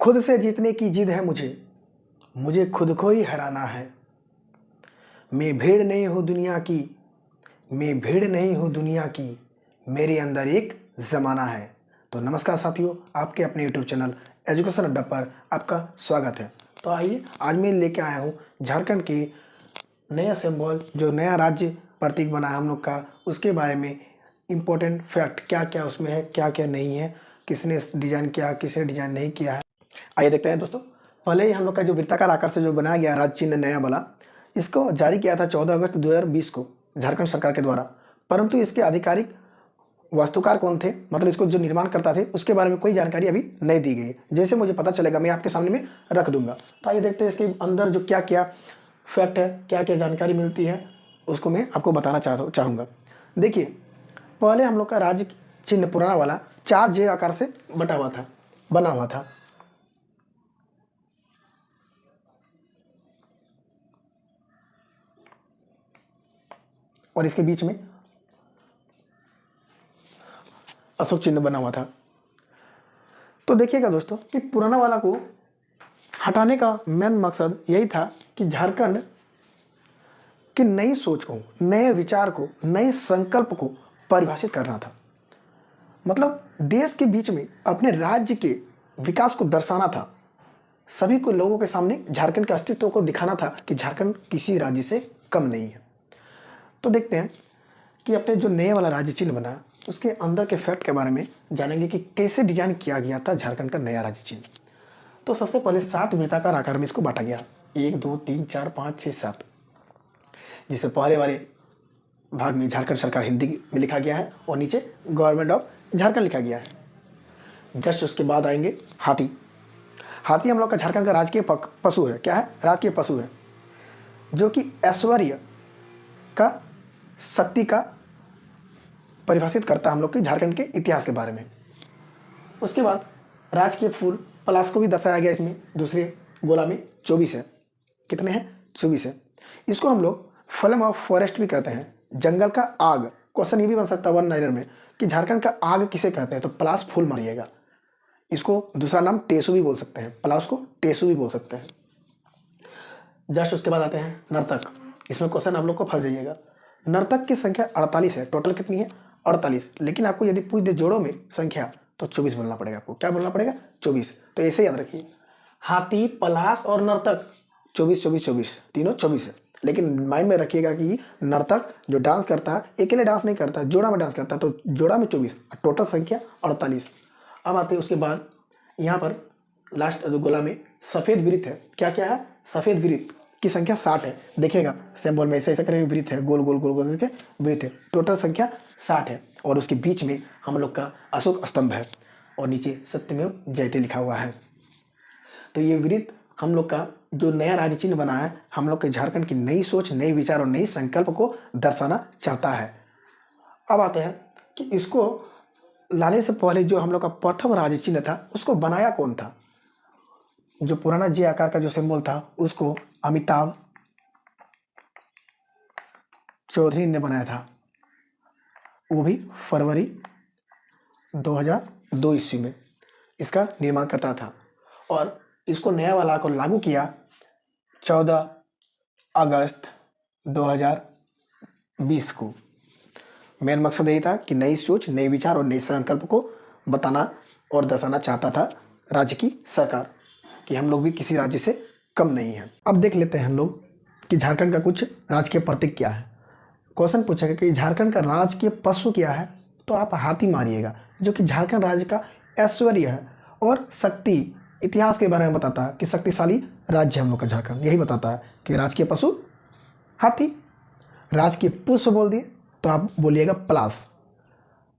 खुद से जीतने की जिद है मुझे, मुझे खुद को ही हराना है। मैं भीड़ नहीं हूँ दुनिया की, मैं भीड़ नहीं हूँ दुनिया की, मेरे अंदर एक ज़माना है। तो नमस्कार साथियों, आपके अपने यूट्यूब चैनल एजुकेशन अड्डा पर आपका स्वागत है। तो आइए, आज मैं लेके आया हूँ झारखंड की नया सिंबल, जो नया राज्य प्रतीक बना है हम लोग का, उसके बारे में इम्पोर्टेंट फैक्ट क्या क्या उसमें है, क्या क्या नहीं है, किसने डिज़ाइन किया, किसने डिज़ाइन नहीं किया है। आइए देखते हैं दोस्तों। पहले ही हम लोग का जो वृत्ताकार आकार से जो बनाया गया राज्य चिन्ह नया वाला, इसको जारी किया था 14 अगस्त 2020 को झारखंड सरकार के द्वारा। परंतु इसके आधिकारिक वास्तुकार कौन थे, मतलब इसको जो निर्माण करता थे, उसके बारे में कोई जानकारी अभी नहीं दी गई। जैसे मुझे पता चलेगा मैं आपके सामने में रख दूंगा। तो आइए देखते हैं इसके अंदर जो क्या क्या फैक्ट है, क्या क्या जानकारी मिलती है, उसको मैं आपको बताना चाहूँगा। देखिए, पहले हम लोग का राज्य चिन्ह पुराना वाला 4J आकार से बना हुआ था। और इसके बीच में अशोक चिन्ह बना हुआ था। तो देखिएगा दोस्तों कि पुराना वाला को हटाने का मेन मकसद यही था कि झारखंड की नई सोच को, नए विचार को, नए संकल्प को परिभाषित करना था। मतलब देश के बीच में अपने राज्य के विकास को दर्शाना था। सभी को लोगों के सामने झारखंड के अस्तित्व को दिखाना था कि झारखंड किसी राज्य से कम नहीं है। तो देखते हैं कि अपने जो नए वाला राज्य चिन्ह बना, उसके अंदर के फैक्ट के बारे में जानेंगे कि कैसे डिजाइन किया गया था झारखंड का नया राज्य चिन्ह। तो सबसे पहले 7 वृत्ताकार आकार में इसको बांटा गया, 1 2 3 4 5 6 7, जिसमें पहले वाले भाग में झारखंड सरकार हिंदी में लिखा गया है और नीचे गवर्नमेंट ऑफ झारखंड लिखा गया है। जस्ट उसके बाद आएंगे हाथी। हाथी हम लोग का झारखंड का राजकीय पशु है। क्या है? राजकीय पशु है, जो कि ऐश्वर्य का, शक्ति का परिभाषित करता है हम लोग के झारखंड के इतिहास के बारे में। उसके बाद राजकीय फूल पलाश को भी दर्शाया गया इसमें, दूसरे गोला में 24 है। कितने हैं? 24 है। इसको हम लोग फ्लेम ऑफ फॉरेस्ट भी कहते हैं, जंगल का आग। क्वेश्चन ये भी बन सकता है 1 नाइनर में कि झारखंड का आग किसे कहते हैं, तो पलाश फूल मारिएगा। इसको दूसरा नाम टेसू भी बोल सकते हैं, पलाश को टेसू भी बोल सकते हैं। जस्ट उसके बाद आते हैं नर्तक। इसमें क्वेश्चन आप लोग को फंस जाइएगा। नर्तक की संख्या 48 है। टोटल कितनी है? 48। लेकिन आपको यदि पूछ दे जोड़ों में संख्या, तो 24 बोलना पड़ेगा। आपको क्या बोलना पड़ेगा? 24। तो ऐसे याद रखिए, हाथी, पलाश और नर्तक 24 24 24, तीनों 24 है। लेकिन माइंड में रखिएगा कि नर्तक जो डांस करता है, अकेले डांस नहीं करता, जोड़ा में डांस करता है, तो जोड़ा में 24, टोटल संख्या 48। अब आते हैं उसके बाद यहाँ पर लास्ट गोला में सफ़ेद वृत्त है। क्या क्या है? सफ़ेद वृत्त की संख्या 60 है। देखिएगा सिंबल में ऐसा ऐसा करेंगे, वृत्त है, गोल गोल गोल गोल करके वृत्त है। टोटल संख्या 60 है। और उसके बीच में हम लोग का अशोक स्तंभ है और नीचे सत्यमेव जयते लिखा हुआ है। तो ये वृत्त हम लोग का जो नया राज्य चिन्ह बना है, हम लोग के झारखंड की नई सोच, नई विचार और नई संकल्प को दर्शाना चाहता है। अब आते हैं कि इसको लाने से पहले जो हम लोग का प्रथम राज्य चिन्ह था, उसको बनाया कौन था? जो पुराना जे आकार का जो सिंबल था, उसको अमिताभ चौधरी ने बनाया था, वो भी फरवरी 2002 ईस्वी में इसका निर्माण करता था। और इसको नया वाला को लागू किया 14 अगस्त 2020 को। मेन मकसद यही था कि नई सोच, नए विचार और नए संकल्प को बताना और दर्शाना चाहता था राज्य की सरकार कि हम लोग भी किसी राज्य से कम नहीं हैं। अब देख लेते हैं हम लोग कि झारखंड का कुछ राजकीय प्रतीक क्या है। क्वेश्चन पूछेगा कि झारखंड का राजकीय पशु क्या है, तो आप हाथी मारिएगा, जो कि झारखंड राज्य का ऐश्वर्य है और शक्ति, इतिहास के बारे में बताता है कि शक्तिशाली राज्य हम लोग का झारखंड। यही बताता है कि राजकीय पशु हाथी। राजकीय पुष्प बोल दिए तो आप बोलिएगा पलाश,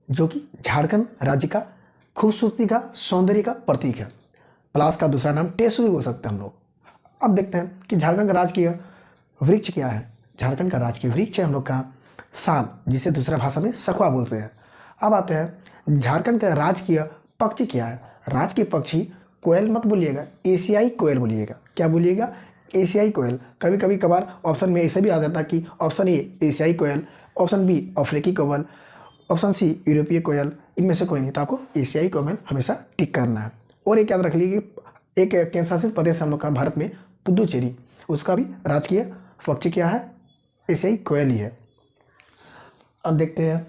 जो कि झारखंड राज्य का खूबसूरती का, सौंदर्य का प्रतीक है। पलाश का दूसरा नाम टेसू भी बोल सकते हैं हम लोग। अब देखते हैं कि झारखंड का राजकीय वृक्ष क्या है। झारखंड का राजकीय वृक्ष है हम लोग का साल, जिसे दूसरा भाषा में सखुआ बोलते हैं। अब आते हैं झारखंड का राजकीय पक्षी क्या है। राजकीय पक्षी कोयल मत बोलिएगा, एशियाई कोयल बोलिएगा। क्या बोलिएगा? एशियाई कोयल। कभी कभी कभार ऑप्शन में ऐसे भी आ जाता है कि ऑप्शन ए एशियाई कोयल, ऑप्शन बी अफ्रीकी कोयल, ऑप्शन सी यूरोपीय कोयल। इनमें से कोई नहीं, तो आपको एशियाई कोयल हमेशा टिक करना है। और एक याद रख लीजिए, एक केंद्र शासित प्रदेश हम लोग का भारत में पुदुचेरी, उसका भी राजकीय पक्षी क्या है? एशियाई कोयल ही है। अब देखते हैं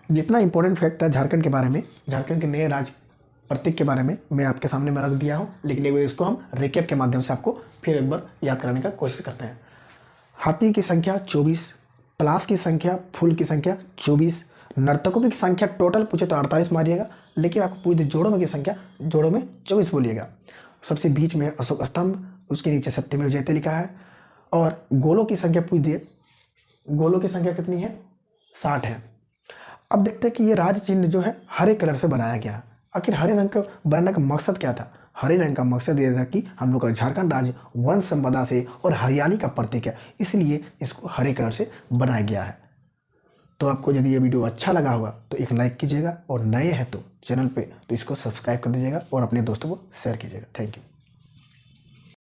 जितना इंपॉर्टेंट फैक्ट था झारखंड के बारे में, झारखंड के नए राज्य प्रतीक के बारे में मैं आपके सामने में रख दिया हूँ, लेकिन एक बार इसको हम रिकैप के माध्यम से आपको फिर एक बार याद कराने का कोशिश करते हैं। हाथी की संख्या 24, पलाश की संख्या, फूल की संख्या 24, नर्तकों की संख्या टोटल पूछे तो 48 मारिएगा, लेकिन आपको पूछ दे जोड़ों में की संख्या, जोड़ों में 24 बोलिएगा। सबसे बीच में अशोक स्तंभ, उसके नीचे सत्यमेव जयते लिखा है। और गोलों की संख्या पूछ दिए, गोलों की संख्या कितनी है? 60 है। अब देखते हैं कि ये राज चिन्ह जो है हरे कलर से बनाया गया। आखिर हरे रंग का बनाने का मकसद क्या था? हरे रंग का मकसद ये था कि हम लोग का झारखंड राज्य वन संपदा से और हरियाली का प्रतीक है, इसलिए इसको हरे कलर से बनाया गया है। तो आपको यदि ये वीडियो अच्छा लगा होगा तो एक लाइक कीजिएगा, और नए हैं तो चैनल पे तो इसको सब्सक्राइब कर दीजिएगा और अपने दोस्तों को शेयर कीजिएगा। Thank you.